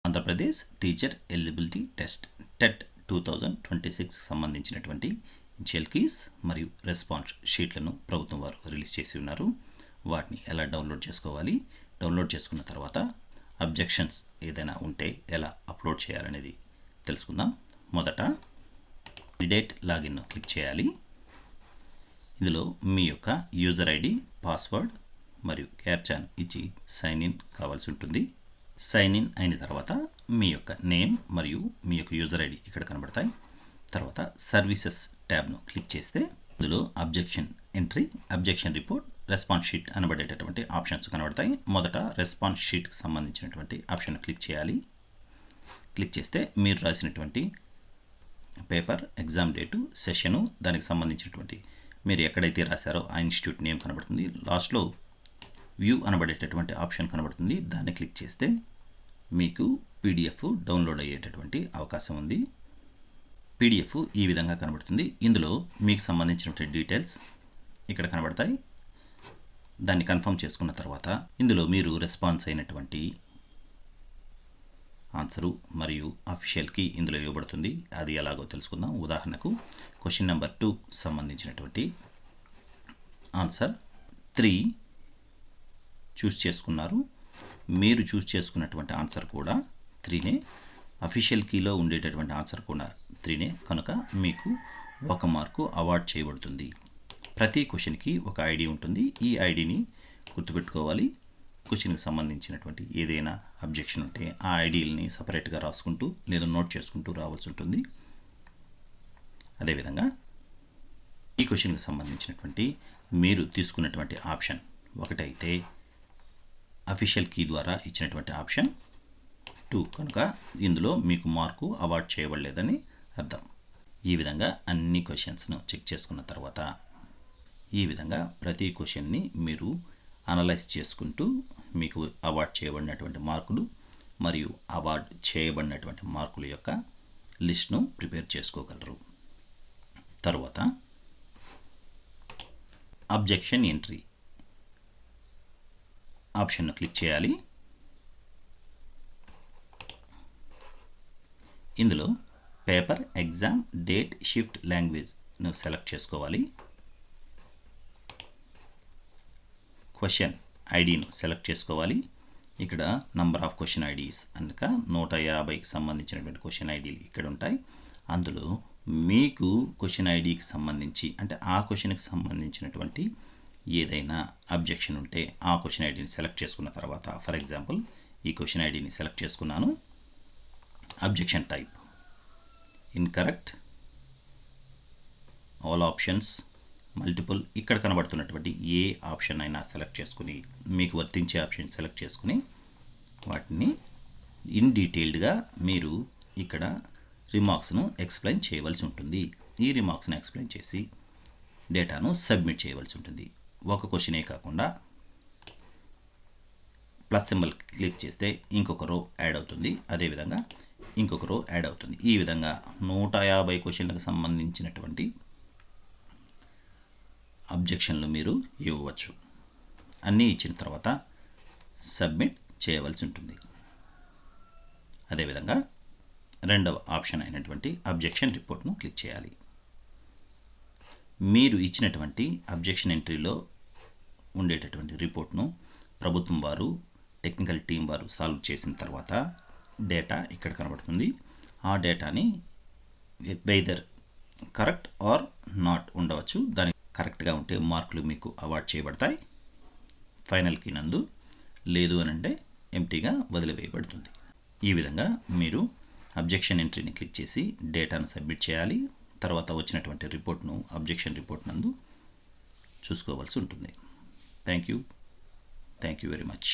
Andhra Pradesh teacher eligibility test TET 2026 సంబంధించినటువంటి initial keys మరియు response షీట్లను ప్రభుత్వం వారు రిలీజ్ చేసి ఉన్నారు. వాటిని ఎలా డౌన్లోడ్ చేసుకోవాలి, డౌన్లోడ్ చేసుకున్న తర్వాత అబ్జెక్షన్స్ ఏదైనా ఉంటే ఎలా అప్లోడ్ చేయాలనేది తెలుసుకుందాం. మొదట క్యాండిడేట్ లాగిన్ క్లిక్ చేయాలి. ఇందులో మీ యొక్క యూజర్ ఐడి, పాస్వర్డ్ మరియు క్యాప్చాను ఇచ్చి సైన్ ఇన్ కావాల్సి ఉంటుంది. సైన్ ఇన్ అయిన తర్వాత మీ యొక్క నేమ్ మరియు మీ యొక్క యూజర్ ఐడి ఇక్కడ కనబడతాయి. తర్వాత సర్వీసెస్ ట్యాబ్ను క్లిక్ చేస్తే ఇందులో objection entry, objection report, response sheet అనబడేటటువంటి ఆప్షన్స్ కనబడతాయి. మొదట రెస్పాన్స్ షీట్కి సంబంధించినటువంటి ఆప్షన్ క్లిక్ చేయాలి. క్లిక్ చేస్తే మీరు రాసినటువంటి పేపర్, ఎగ్జామ్ డేటు, సెషను, దానికి సంబంధించినటువంటి మీరు ఎక్కడైతే రాశారో ఆ ఇన్స్టిట్యూట్ నేమ్ కనబడుతుంది. లాస్ట్లో వ్యూ అనబడేటటువంటి ఆప్షన్ కనబడుతుంది. దాన్ని క్లిక్ చేస్తే మీకు పీడిఎఫ్ డౌన్లోడ్ అయ్యేటటువంటి అవకాశం ఉంది. పీడిఎఫ్ ఈ విధంగా కనబడుతుంది. ఇందులో మీకు సంబంధించినటువంటి డీటెయిల్స్ ఇక్కడ కనబడతాయి. దాన్ని కన్ఫర్మ్ చేసుకున్న తర్వాత ఇందులో మీరు రెస్పాన్స్ అయినటువంటి ఆన్సరు మరియు అఫీషియల్ కీ ఇందులో ఇవ్వబడుతుంది. అది ఎలాగో తెలుసుకుందాం. ఉదాహరణకు క్వశ్చన్ నెంబర్ 2 సంబంధించినటువంటి ఆన్సర్ 3 చూస్ చేసుకున్నారు. మీరు చూస్ చేసుకున్నటువంటి ఆన్సర్ కూడా 3నే, అఫీషియల్ కీలో ఉండేటటువంటి ఆన్సర్ కూడా 3నే, కనుక మీకు 1 మార్కు అవార్డ్ చేయబడుతుంది. ప్రతి క్వశ్చన్కి ఒక ఐడి ఉంటుంది. ఈ ఐడిని గుర్తుపెట్టుకోవాలి. క్వశ్చన్కి సంబంధించినటువంటి ఏదైనా అబ్జెక్షన్ ఉంటే ఆ ఐడీలని సపరేట్గా రాసుకుంటూ లేదా నోట్ చేసుకుంటూ రావాల్సి ఉంటుంది. అదేవిధంగా ఈ క్వశ్చన్కి సంబంధించినటువంటి మీరు తీసుకున్నటువంటి ఆప్షన్ ఒకటైతే అఫీషియల్ కీ ద్వారా ఇచ్చినటువంటి ఆప్షన్ 2 కనుక ఇందులో మీకు మార్కు అవార్డ్ చేయబడలేదని అర్థం. ఈ విధంగా అన్ని క్వశ్చన్స్ను చెక్ చేసుకున్న తర్వాత ఈ విధంగా ప్రతి క్వశ్చన్ని మీరు అనలైజ్ చేసుకుంటూ మీకు అవార్డ్ చేయబడినటువంటి మార్కులు మరియు అవార్డ్ చేయబడినటువంటి మార్కుల యొక్క లిస్ట్ను ప్రిపేర్ చేసుకోగలరు. తరువాత అబ్జెక్షన్ ఎంట్రీ ఆప్షన్ను క్లిక్ చేయాలి. ఇందులో పేపర్, ఎగ్జామ్, డేట్, షిఫ్ట్, లాంగ్వేజ్ను సెలెక్ట్ చేసుకోవాలి. క్వశ్చన్ ఐడిను సెలెక్ట్ చేసుకోవాలి. ఇక్కడ నంబర్ ఆఫ్ క్వశ్చన్ ఐడీస్ అనక 150కి సంబంధించినటువంటి క్వశ్చన్ ఐడీలు ఇక్కడ ఉంటాయి. అందులో మీకు క్వశ్చన్ ఐడికి సంబంధించి అంటే ఆ క్వశ్చన్కి సంబంధించినటువంటి ఏదైనా అబ్జెక్షన్ ఉంటే ఆ క్వశ్చన్ ఐడిని సెలెక్ట్ చేసుకున్న తర్వాత, ఫర్ ఎగ్జాంపుల్ ఈ క్వశ్చన్ ఐడిని సెలెక్ట్ చేసుకున్నాను. Objection type incorrect, all options, multiple, ఇక్కడ కనబడుతున్నటువంటి ఏ ఆప్షన్ అయినా సెలెక్ట్ చేసుకుని మీకు వర్తించే ఆప్షన్ సెలెక్ట్ చేసుకుని వాటిని ఇన్ డీటెయిల్డ్గా మీరు ఇక్కడ రిమార్క్స్ను ఎక్స్ప్లెయిన్ చేయవలసి ఉంటుంది. ఈ రిమార్క్స్ను ఎక్స్ప్లెయిన్ చేసి డేటాను సబ్మిట్ చేయవలసి ఉంటుంది. ఒక క్వశ్చనే కాకుండా ప్లస్ సింబల్ క్లిక్ చేస్తే ఇంకొక రో యాడ్ అవుతుంది. అదేవిధంగా ఇంకొక రో యాడ్ అవుతుంది. ఈ విధంగా 150 క్వశ్చన్లకు సంబంధించినటువంటి అబ్జెక్షన్లు మీరు ఇవ్వవచ్చు. అన్నీ ఇచ్చిన తర్వాత సబ్మిట్ చేయవలసి ఉంటుంది. అదేవిధంగా రెండవ ఆప్షన్ అయినటువంటి అబ్జెక్షన్ రిపోర్ట్ను క్లిక్ చేయాలి. మీరు ఇచ్చినటువంటి అబ్జెక్షన్ ఎంట్రీలో ఉండేటటువంటి రిపోర్ట్ను ప్రభుత్వం వారు, టెక్నికల్ టీం వారు సాల్వ్ చేసిన తర్వాత డేటా ఇక్కడ కనబడుతుంది. ఆ డేటాని వెదర్ కరెక్ట్ ఆర్ నాట్ ఉండవచ్చు. దాని కరెక్ట్గా ఉంటే మార్కులు మీకు అవార్డ్ చేయబడతాయి. ఫైనల్కి నందు లేదు అని అంటే ఎంటీగా వదిలివేయబడుతుంది. ఈ విధంగా మీరు అబ్జెక్షన్ ఎంట్రీని క్లిక్ చేసి డేటాను సబ్మిట్ చేయాలి. తర్వాత వచ్చినటువంటి రిపోర్ట్ను అబ్జెక్షన్ రిపోర్ట్ నందు చూసుకోవాల్సి ఉంటుంది. Thank you very much.